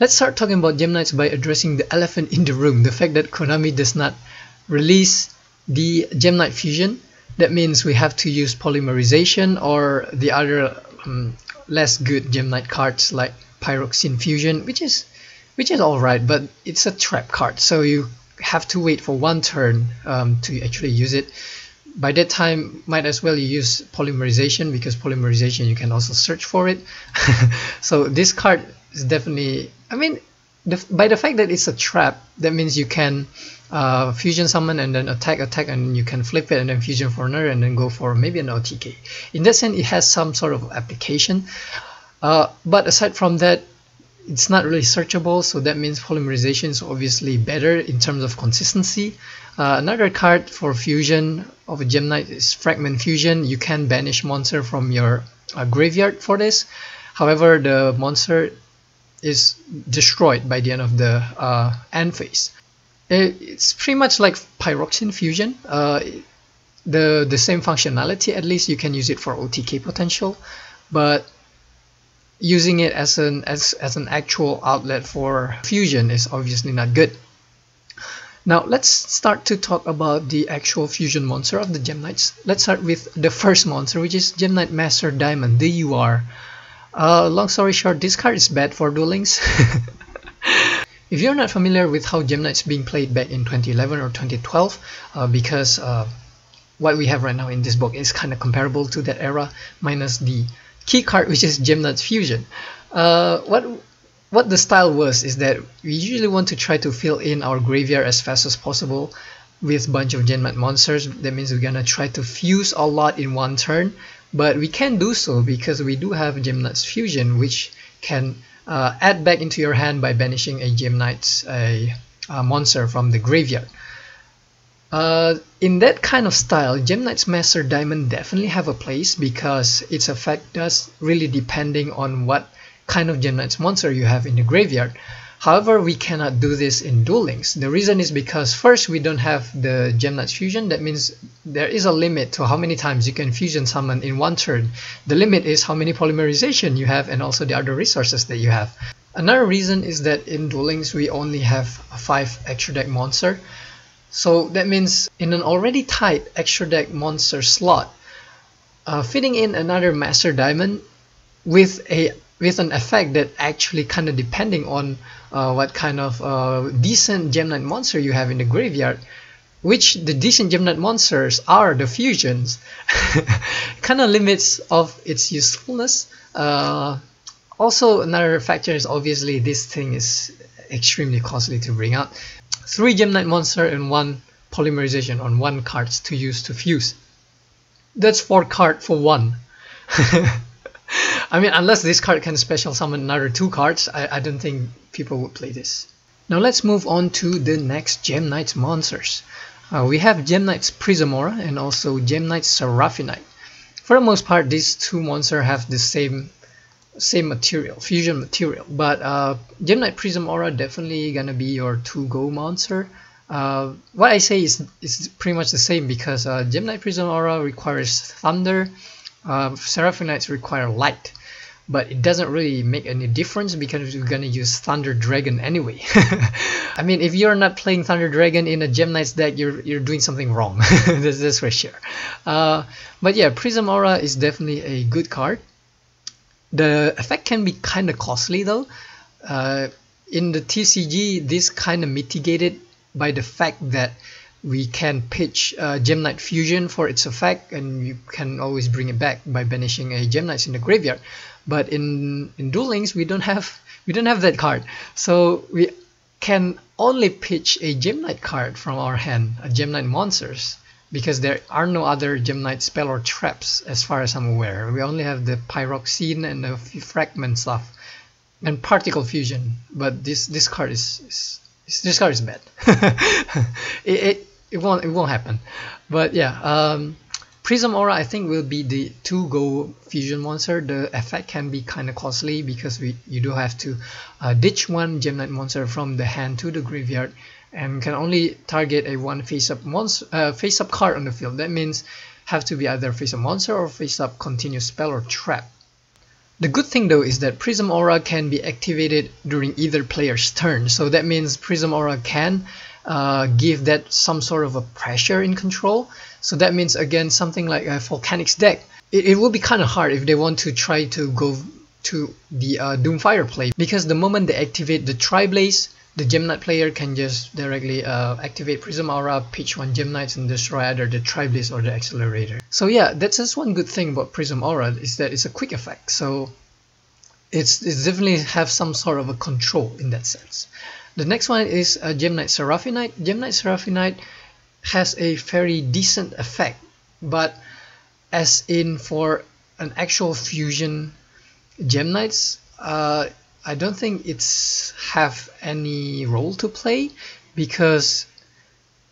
Let's start talking about Gem Knights by addressing the elephant in the room, the fact that Konami does not release the Gem Knight fusion. That means we have to use polymerization or the other less good Gem Knight cards like Pyroxene Fusion, which is alright, but it's a trap card, so you have to wait for one turn to actually use it. By that time, might as well you use polymerization, because polymerization you can also search for it. So this card is definitely, I mean, by the fact that it's a trap, that means you can fusion summon and then attack, and you can flip it and then fusion for another and then go for maybe an OTK. In that sense, it has some sort of application, but aside from that, it's not really searchable, so that means polymerization is obviously better in terms of consistency. Another card for fusion of a Gem Knight is Fragment Fusion. You can banish monster from your graveyard for this. However, the monster is destroyed by the end of the end phase. It's pretty much like Pyroxene Fusion. The same functionality, at least you can use it for OTK potential, but using it as an actual outlet for fusion is obviously not good. Now let's start to talk about the actual fusion monster of the Gem Knights. Let's start with the first monster, which is Gem Knight Master Diamond, the UR. Long story short, this card is bad for Duel Links. If you're not familiar with how Gem Knights being played back in 2011 or 2012, because what we have right now in this book is kind of comparable to that era, minus the key card, which is Gem Knights Fusion. What the style was is that we usually want to try to fill in our graveyard as fast as possible with a bunch of Gem Knight monsters. That means we're gonna try to fuse a lot in one turn, but we can't do so because we do have Gem Knights Fusion, which can add back into your hand by banishing a Gem Knights monster from the graveyard. In that kind of style, Gem Knights Master Diamond definitely have a place, because its effect does really depending on what kind of Gem Knights monster you have in the graveyard. However, we cannot do this in Duel Links. The reason is because first, we don't have the Gem Knights Fusion. That means there is a limit to how many times you can fusion summon in one turn. The limit is how many polymerization you have and also the other resources that you have. Another reason is that in Duel Links we only have 5 extra deck monster. So that means in an already tight extra deck monster slot, fitting in another Master Diamond with an effect that actually kind of depending on what kind of decent Gem Knight monster you have in the graveyard, which the decent Gem Knight monsters are the fusions, kind of limits of its usefulness. Also, another factor is obviously this thing is extremely costly to bring out. 3 Gem Knight monster and 1 polymerization on 1 cards to use to fuse. That's 4 cards for 1. I mean, unless this card can special summon another 2 cards, I don't think people would play this. Now let's move on to the next Gem Knights monsters. We have Gem Knights Prism Aura and also Gem Knights Seraphinite. For the most part, these 2 monsters have the same material, fusion material, but Gem Knight Prism Aura definitely gonna be your to-go monster. What I say is pretty much the same, because Gem Knight Prism Aura requires thunder, Seraphinites require light, but it doesn't really make any difference because you're gonna use Thunder Dragon anyway. I mean, if you're not playing Thunder Dragon in a Gem Knights deck, you're doing something wrong. That's for sure. But yeah, Prism Aura is definitely a good card. The effect can be kind of costly though. In the TCG, this kind of mitigated by the fact that we can pitch Gem Knight Fusion for its effect, and you can always bring it back by banishing a Gem Knights in the graveyard. But in Duel Links, we don't have that card, so we can only pitch a Gem Knight card from our hand, a Gem Knight monsters, because there are no other Gem Knight spell or traps as far as I'm aware. We only have the Pyroxene and the fragment stuff and particle fusion, but this card is bad. it won't happen. But yeah, Prism Aura I think will be the to-go fusion monster. The effect can be kind of costly because you do have to ditch 1 Gem Knight monster from the hand to the graveyard, and can only target a 1 face-up card on the field. That means have to be either face-up monster or face-up continuous spell or trap. The good thing though is that Prism Aura can be activated during either player's turn, so that means Prism Aura can give that some sort of a pressure in control. So that means again something like a Volcanic's deck, it will be kind of hard if they want to try to go to the Doomfire play, because the moment they activate the Tri-Blaze, the Gem Knight player can just directly activate Prism Aura, pitch one Gem Knights and destroy either the Tri-Blaze or the Accelerator. So yeah, that's just one good thing about Prism Aura, is that it's a quick effect, so it's definitely have some sort of a control in that sense. The next one is Gem Knight Seraphinite. Gem Knight Seraphinite has a very decent effect, but as in for an actual fusion Gem Knights, I don't think it's have any role to play, because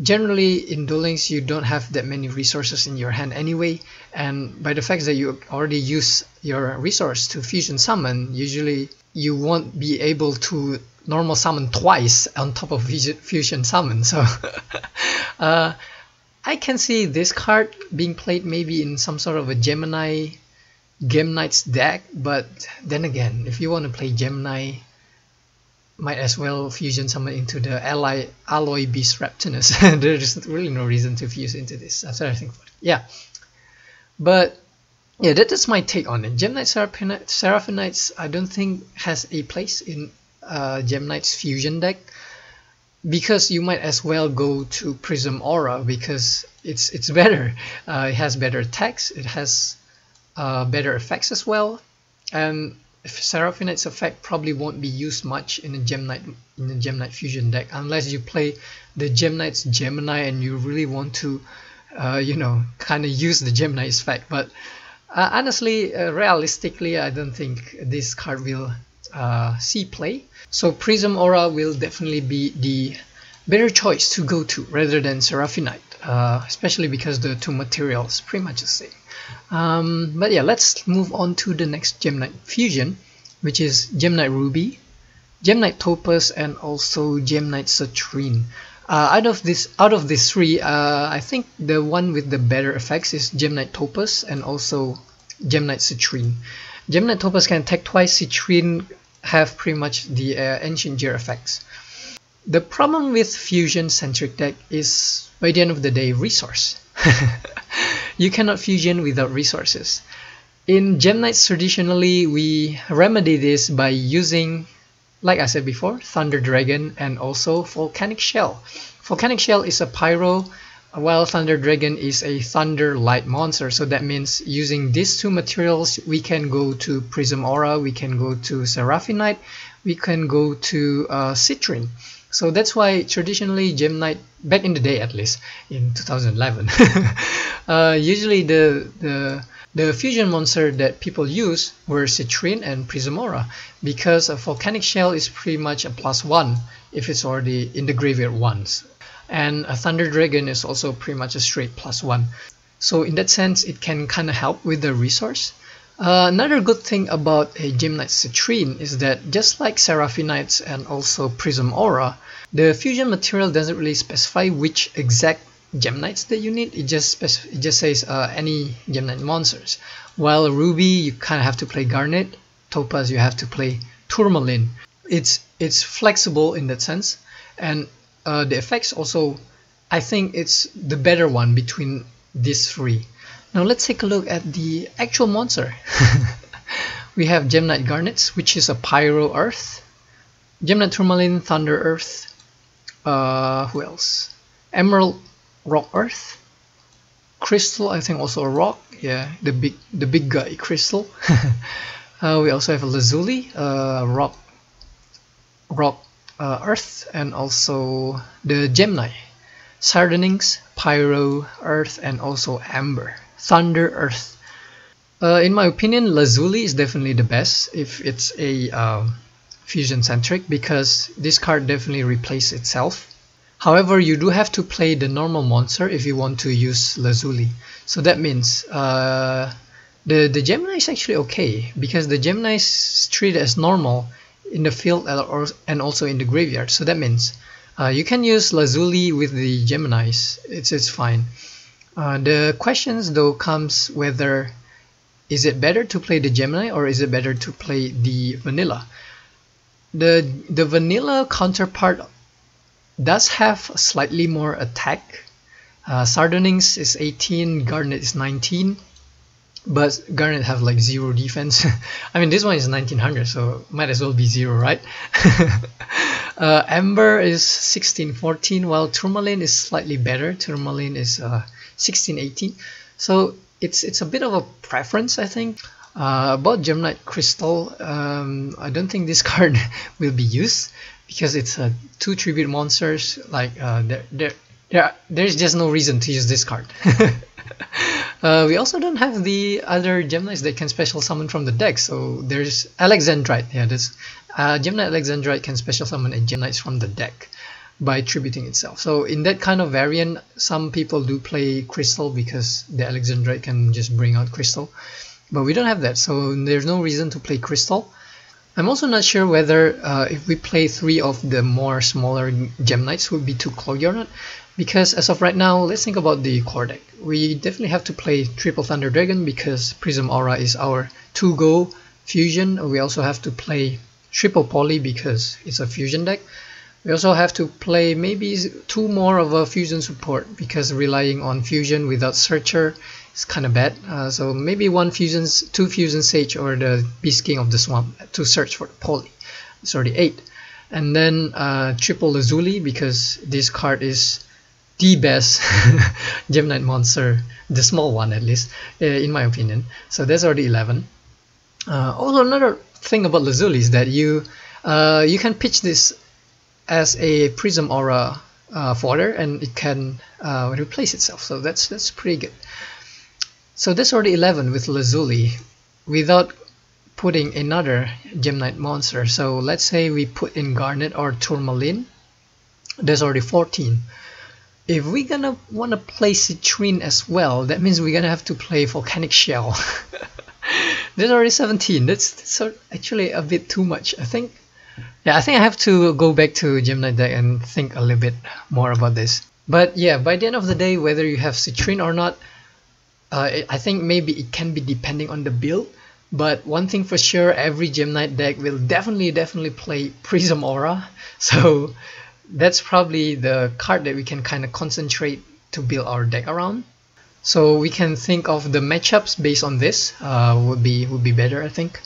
generally in Duel Links you don't have that many resources in your hand anyway, and by the fact that you already use your resource to fusion summon, usually you won't be able to normal summon twice on top of fusion summon. So I can see this card being played maybe in some sort of a Gemini Gem Knight's deck, but then again, if you want to play Gemini, might as well fusion summon into the Alloy Beast Reptinus. There's really no reason to fuse into this. That's what I think about it. Yeah, but yeah, that is my take on it. Gem Knight Seraphinites I don't think has a place in Gem Knight's fusion deck, because you might as well go to Prism Aura, because it's better. It has better attacks, it has better effects as well, and Seraphinite's effect probably won't be used much in a Gem Knight fusion deck, unless you play the Gem Knight's Gemini and you really want to you know, kind of use the Gemini's effect. But honestly, realistically, I don't think this card will see play. So Prism Aura will definitely be the better choice to go to rather than Seraphinite, especially because the two materials pretty much the same. But yeah, let's move on to the next Gem Knight fusion, which is Gem Knight Ruby, Gem Knight Topaz, and also Gem Knight Citrine. Out of these three, I think the one with the better effects is Gem Knight Topaz and also Gem Knight Citrine. Gem Knight Topaz can attack twice, Citrine have pretty much the Ancient Gear effects. The problem with fusion centric deck is, by the end of the day, resource. You cannot fusion without resources. In Gem Knights, traditionally we remedy this by using, like I said before, Thunder Dragon and also Volcanic Shell. Volcanic Shell is a pyro, while Thunder Dragon is a thunder light monster. So that means using these two materials we can go to Prism Aura, we can go to Seraphinite, we can go to Citrine. So that's why traditionally Gem Knight, back in the day at least, in 2011, usually the fusion monster that people use were Citrine and Prism Aura, because a Volcanic Shell is pretty much a +1 if it's already in the graveyard once, and a Thunder Dragon is also pretty much a straight +1. So in that sense it can kind of help with the resource. Another good thing about a Gem Knight Citrine is that just like Seraphinites and also Prism Aura, the fusion material doesn't really specify which exact Gem Knights that you need. It just says any Gem Knight monsters. While Ruby, you kind of have to play Garnet. Topaz, you have to play Tourmaline. It's flexible in that sense, and the effects also, I think it's the better one between these three. Now let's take a look at the actual monster. We have Gem Knight Garnets, which is a Pyro Earth. Gem Knight Tourmaline, Thunder Earth. Who else? Emerald Rock Earth. Crystal, I think also a rock. Yeah, the big guy Crystal. We also have a Lazuli, rock Earth, and also the Gemini. Sardonyx, Pyro Earth, and also Amber. Thunder Earth. In my opinion, Lazuli is definitely the best if it's a fusion centric, because this card definitely replaces itself. However, you do have to play the normal monster if you want to use Lazuli. So that means the Gemini is actually okay, because the Gemini is treated as normal in the field and also in the graveyard. So that means you can use Lazuli with the Geminis. It's fine. The questions though comes whether is it better to play the Gemini or is it better to play the vanilla? The vanilla counterpart does have slightly more attack. Sardonyx is 18, Garnet is 19, but Garnet have like 0 defense. I mean, this one is 1900, so might as well be 0, right? Amber is 1614, while Tourmaline is slightly better. Tourmaline is 1618. So it's a bit of a preference, I think. About Gemnite Crystal, I don't think this card will be used because it's 2 tribute monsters. Like there's just no reason to use this card. We also don't have the other Gemnites that can special summon from the deck. So there's Alexandrite. Yeah, this Gemnite Alexandrite can special summon a Gemnites from the deck by tributing itself. So in that kind of variant, some people do play Crystal because the Alexandrite can just bring out Crystal. But we don't have that, so there's no reason to play Crystal. I'm also not sure whether if we play 3 of the more smaller Gemnites would be too cloggy or not. Because as of right now, let's think about the core deck. We definitely have to play Triple Thunder Dragon because Prism Aura is our 2-go fusion. We also have to play Triple Poly because it's a fusion deck. We also have to play maybe 2 more of a fusion support because relying on fusion without Searcher is kind of bad. So maybe 2 Fusion Sage or the Beast King of the Swamp to search for the Poly. It's already 8. And then Triple Lazuli because this card is the best Gemnite monster, the small one at least, in my opinion. So that's already 11. Also another thing about Lazuli is that you can pitch this as a Prism Aura fodder and it can replace itself. So that's pretty good. So that's already 11 with Lazuli without putting another Gemnite monster. So let's say we put in Garnet or Tourmaline. There's already 14. If we're gonna wanna play Citrine as well, that means we're gonna have to play Volcanic Shell. There's already 17. That's actually a bit too much, I think. Yeah, I think I have to go back to Gemnite deck and think a little bit more about this. But yeah, by the end of the day, whether you have Citrine or not, I think maybe it can be depending on the build. But one thing for sure, every Gemnite deck will definitely play Prism Aura. So that's probably the card that we can kind of concentrate to build our deck around. So we can think of the matchups based on this. Would be better, I think.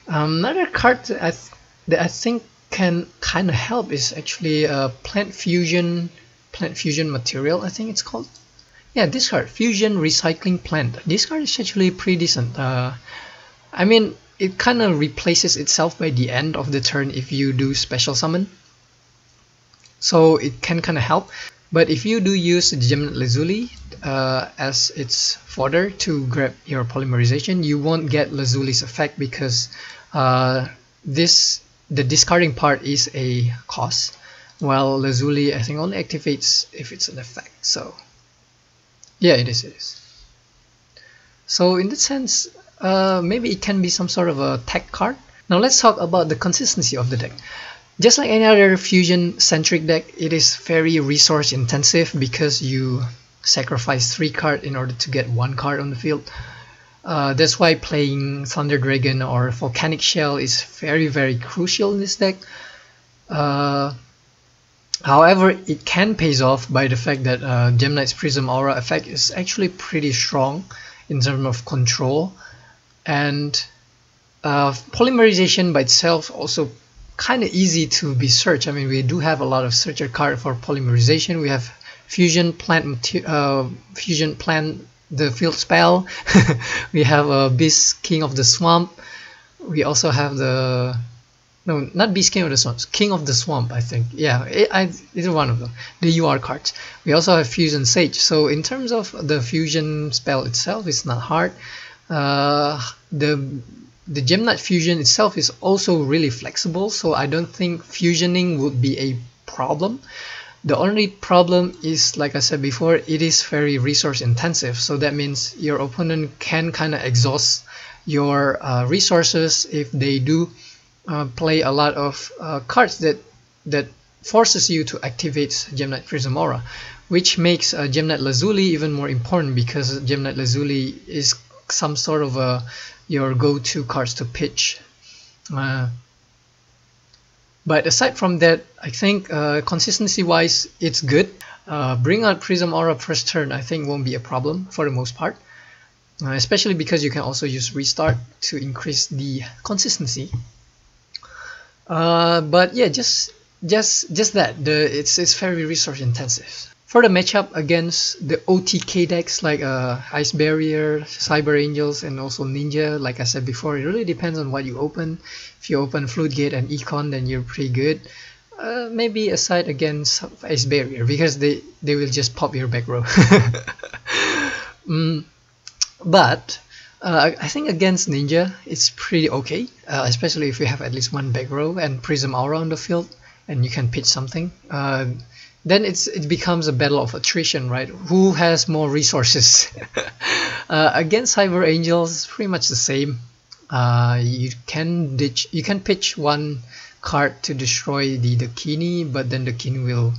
Another card that I think can kind of help is actually plant fusion material, I think it's called. Yeah, this card, Fusion Recycling Plant. This card is actually pretty decent. I mean, it kind of replaces itself by the end of the turn if you do special summon. So it can kind of help. But if you do use Gemnite Lazuli as its fodder to grab your polymerization, you won't get Lazuli's effect because the discarding part is a cost, while Lazuli I think only activates if it's an effect. So yeah, it is. So in that sense, maybe it can be some sort of a tech card. Now let's talk about the consistency of the deck. Just like any other fusion-centric deck, it is very resource-intensive because you sacrifice 3 cards in order to get 1 card on the field. That's why playing Thunder Dragon or Volcanic Shell is very crucial in this deck. However, it can pays off by the fact that Gemnite's Prism Aura effect is actually pretty strong in terms of control, and polymerization by itself also kind of easy to be searched. I mean, we do have a lot of searcher card for polymerization. We have Fusion Plant, the field spell. We have a Beast King of the Swamp. We also have the not Beast King of the Swamp, King of the Swamp, I think. Yeah, either one of them. The UR cards. We also have Fusion Sage. So in terms of the fusion spell itself, it's not hard. The Gemnite fusion itself is also really flexible, so I don't think fusioning would be a problem. The only problem is, like I said before, it is very resource intensive. So that means your opponent can kind of exhaust your resources if they do play a lot of cards that forces you to activate Gemnite Prism Aura, which makes Gemnite Lazuli even more important because Gemnite Lazuli is some sort of your go-to cards to pitch. But aside from that, I think consistency wise it's good. Bring out Prism Aura first turn I think won't be a problem for the most part, especially because you can also use restart to increase the consistency. But yeah, just that it's very resource intensive. For the matchup against the OTK decks like Ice Barrier, Cyber Angels, and also Ninja, like I said before, it really depends on what you open. If you open Floodgate and Econ, then you're pretty good. Maybe aside against Ice Barrier, because they will just pop your back row. But I think against Ninja it's pretty okay, especially if you have at least one back row and Prism Aura on the field and you can pitch something. Then it becomes a battle of attrition, right? Who has more resources? Against Cyber Angels, pretty much the same. You can pitch one card to destroy the Dakini, but then the Dakini will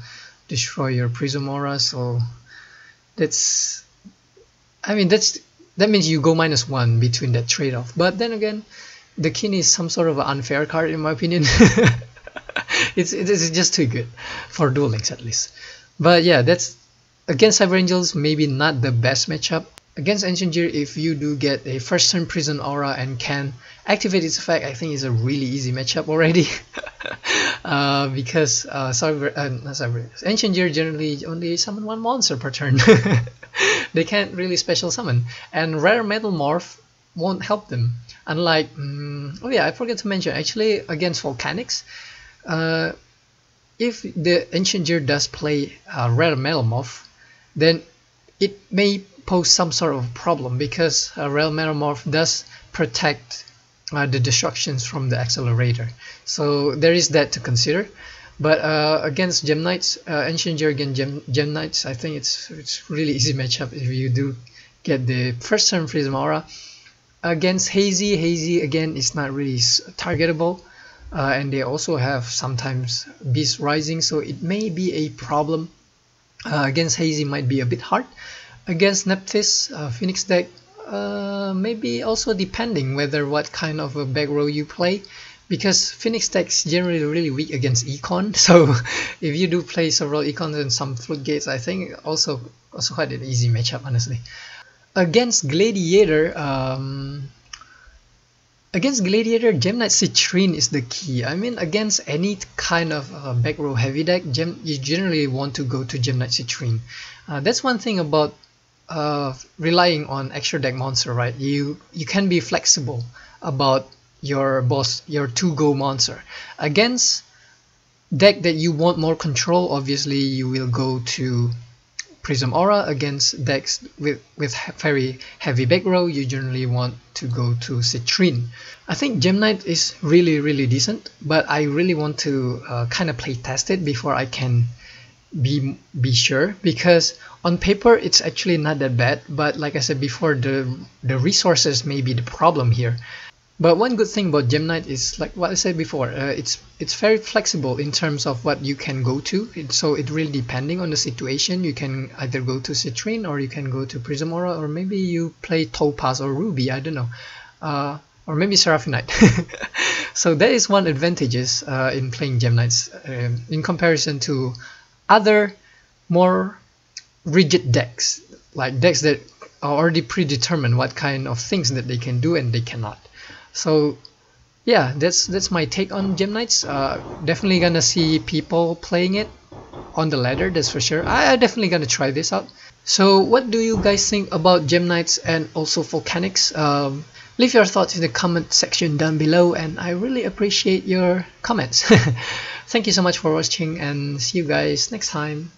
destroy your Prism Aura. So that means you go -1 between that trade-off. But then again, the Dakini is some sort of an unfair card in my opinion. It's just too good for Duel Links at least. But yeah, that's against Cyber Angels, maybe not the best matchup. Against Ancient Gear, if you do get a first turn Prism Aura and can activate its effect, I think it's a really easy matchup already. Because Ancient Gear generally only summon one monster per turn. They can't really special summon, and Rare Metal Morph won't help them. Unlike, oh yeah, I forgot to mention, actually against Volcanics, if the Ancient Gear does play Rare Metal Morph, then it may pose some sort of problem, because Rare Metal Morph does protect the destructions from the accelerator. So there is that to consider. But against Gem Knights, Ancient Gear against Gem Knights, I think it's really easy matchup if you do get the first turn Prism Aura. Against Hazy again is not really targetable, and they also have sometimes Beast Rising, so it may be a problem. Against Hazy might be a bit hard. Against Nephthys, Phoenix deck, maybe also depending whether what kind of a back row you play, because Phoenix decks generally really weak against Econ. So if you do play several Econs and some Floodgates, I think also quite an easy matchup, honestly. Against Gladiator, Gem Knight Citrine is the key. I mean, against any kind of back row heavy deck, you generally want to go to Gem Knight Citrine. That's one thing about relying on extra deck monster, right? You can be flexible about your boss, your 2-go monster. Against deck that you want more control, obviously you will go to Prism Aura. Against decks with very heavy back row, you generally want to go to Citrine. I think Gem Knight is really decent, but I really want to kind of play test it before I can be sure, because on paper it's actually not that bad, but like I said before, the resources may be the problem here. But one good thing about Gem Knight is, like what I said before, it's very flexible in terms of what you can go to. So it really depending on the situation, you can either go to Citrine or you can go to Prism Aura, or maybe you play Topaz or Ruby, I don't know, or maybe Seraphinite. So that is one advantages in playing Gem Knights in comparison to other more rigid decks, like decks that are already predetermined what kind of things that they can do and they cannot. So yeah, that's my take on Gem Knights. Definitely gonna see people playing it on the ladder, that's for sure. I definitely gonna try this out. So what do you guys think about Gem Knights and also Volcanics? Leave your thoughts in the comment section down below, and I really appreciate your comments. Thank you so much for watching, and see you guys next time.